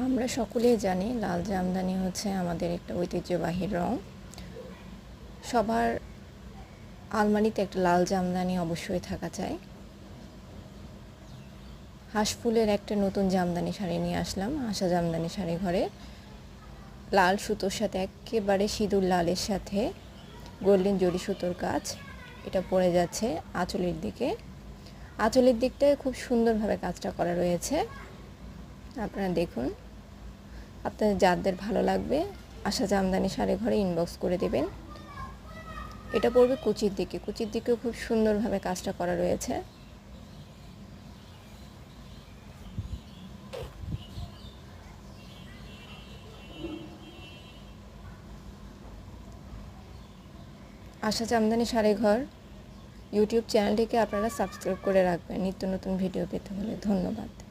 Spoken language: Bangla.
আমরা সকলেই জানি লাল জামদানি হচ্ছে আমাদের একটা ঐতিহ্যবাহী রং। সবার আলমারিতে একটা লাল জামদানি অবশ্যই থাকা চাই। হাঁসফুলের একটা নতুন জামদানি শাড়ি নিয়ে আসলাম, আশা জামদানি শাড়ি ঘরে। লাল সুতোর সাথে একেবারে সিঁদুর লালের সাথে গোল্ডেন জরি সুতোর কাজ। এটা পড়ে যাচ্ছে আঁচলের দিকে। আঁচলের দিকটায় খুব সুন্দরভাবে কাজটা করা রয়েছে। আপনারা দেখুন, আপনাদের যাদের ভালো লাগবে আশা জামদানি শাড়ি ঘরে ইনবক্স করে দেবেন। এটা পড়বে কুচির দিকে, কুচির দিকেও খুব সুন্দরভাবে কাজটা করা রয়েছে। আশা জামদানি শাড়ি ঘর ইউটিউব চ্যানেলটিকে আপনারা সাবস্ক্রাইব করে রাখবেন নিত্য নতুন ভিডিও পেতে হলে। ধন্যবাদ।